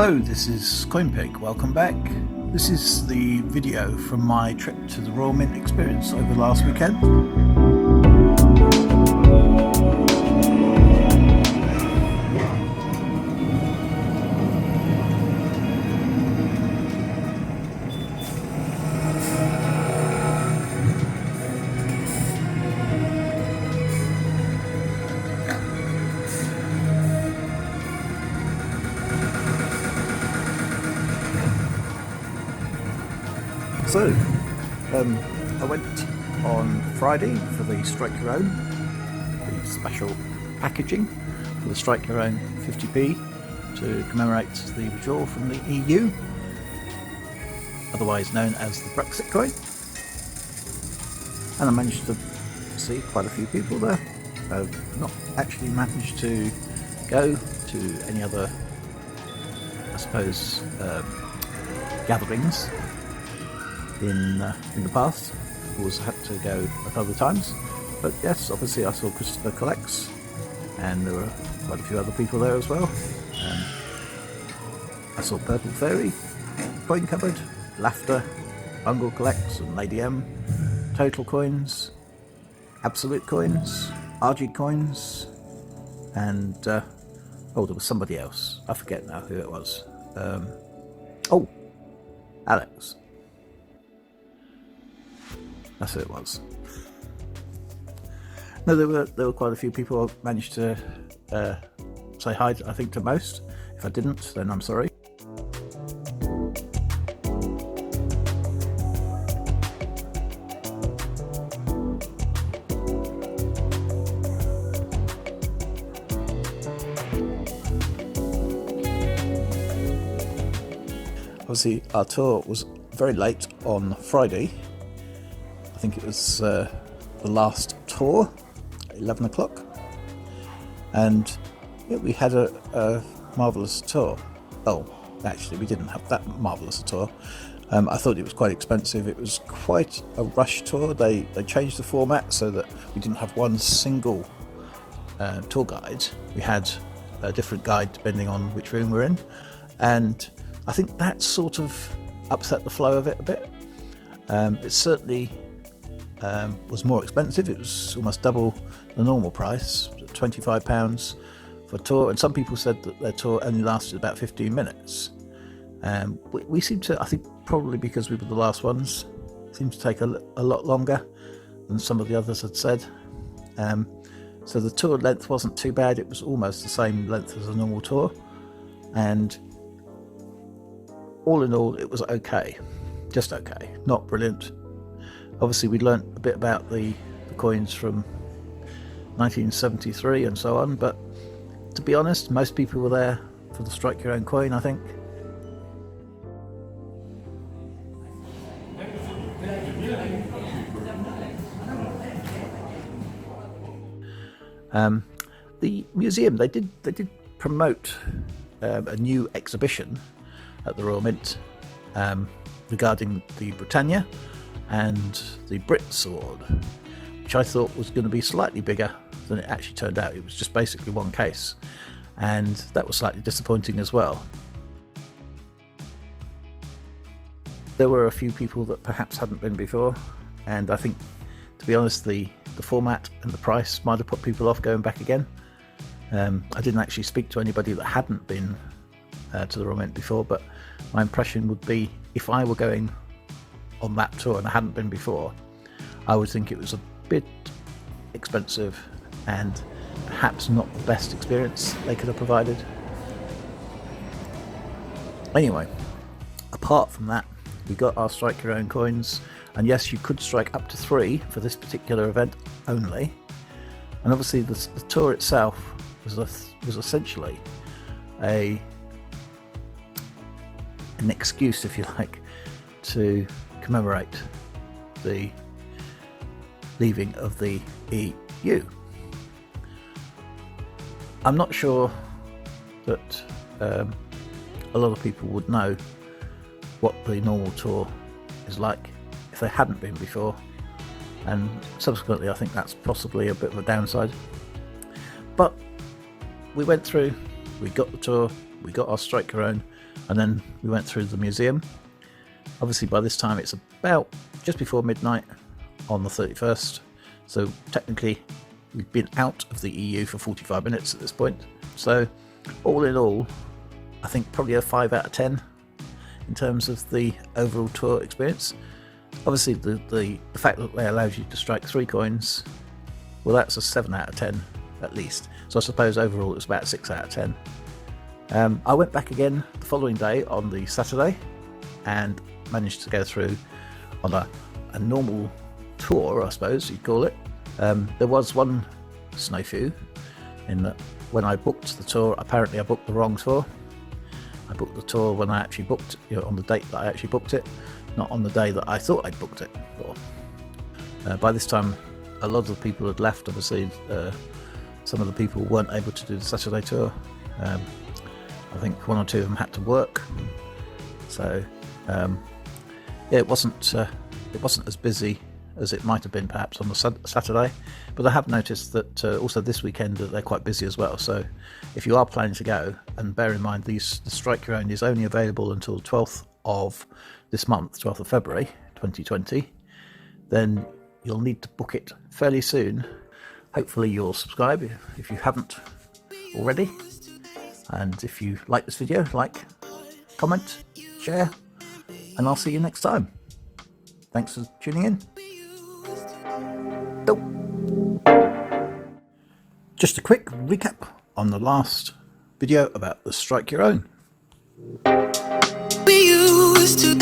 Hello, this is CoinPig. Welcome back. This is the video from my trip to the Royal Mint experience over the last weekend. So, I went on Friday for the Strike Your Own, the special packaging for the Strike Your Own 50p to commemorate the withdrawal from the EU, otherwise known as the Brexit coin. And I managed to see quite a few people there. I've not actually managed to go to any other, I suppose, gatherings in the past. Always had to go at other times, but yes, obviously I saw Christopher Collects, and there were quite a few other people there as well. I saw Purple Fairy, Coin Cupboard, LAFTA, Bungle Collects, and Lady M, Total Coins, Absolute Coins, RG Coins, and oh, there was somebody else. I forget now who it was. Oh, Alex. That's who it was. No, there were quite a few people. I managed to say hi, I think, to most. If I didn't, then I'm sorry. Obviously, our tour was very late on Friday. I think it was the last tour, 11 o'clock, and yeah, we had a marvellous tour. Oh, actually we didn't have that marvellous a tour. I thought it was quite expensive. It was quite a rush tour. They changed the format so that we didn't have one single tour guide. We had a different guide depending on which room we're in, and I think that sort of upset the flow of it a bit. It certainly was more expensive. It was almost double the normal price, £25 for a tour, and some people said that their tour only lasted about 15 minutes. We seemed to, I think probably because we were the last ones, seemed to take a lot longer than some of the others had said. So the tour length wasn't too bad. It was almost the same length as a normal tour, and all in all it was okay, just okay, not brilliant. Obviously, we learnt a bit about the coins from 1973 and so on, but to be honest, most people were there for the Strike Your Own coin, I think. The museum, they did promote a new exhibition at the Royal Mint regarding the Britannia and the Brit sword, which I thought was going to be slightly bigger than it actually turned out. It was just basically one case, and that was slightly disappointing as well. There were a few people that perhaps hadn't been before, and I think, to be honest, the format and the price might have put people off going back again. I didn't actually speak to anybody that hadn't been to the Royal Mint before, but my impression would be, if I were going on that tour and I hadn't been before, I would think it was a bit expensive and perhaps not the best experience they could have provided. Anyway, apart from that, we got our Strike Your Own coins, and yes, you could strike up to 3 for this particular event only. And obviously the tour itself was essentially an excuse, if you like, to commemorate the leaving of the EU. I'm not sure that a lot of people would know what the normal tour is like if they hadn't been before, and subsequently I think that's possibly a bit of a downside. But we went through, we got the tour, we got our Strike Your Own, and then we went through the museum. Obviously by this time it's about just before midnight on the 31st, so technically we've been out of the EU for 45 minutes at this point. So all in all, I think probably a 5 out of 10 in terms of the overall tour experience. Obviously the fact that they allowed you to strike 3 coins, well, that's a 7 out of 10 at least. So I suppose overall it was about 6 out of 10. I went back again the following day on the Saturday and managed to go through on a normal tour, I suppose you'd call it. There was one snafu in that when I booked the tour, apparently I booked the wrong tour. I booked the tour when I actually booked, on the date that I actually booked it, not on the day that I thought I'd booked it for. By this time, a lot of the people had left. Obviously, some of the people weren't able to do the Saturday tour. I think 1 or 2 of them had to work, so yeah, it wasn't as busy as it might have been perhaps on the Saturday. But I have noticed that also this weekend that they're quite busy as well. So if you are planning to go, and bear in mind the Strike Your Own is only available until the 12th of this month, 12th of February 2020, then you'll need to book it fairly soon. Hopefully you'll subscribe if you haven't already. And if you like this video, like, comment, share, and I'll see you next time. Thanks for tuning in. Just a quick recap on the last video about the Strike Your Own. We used to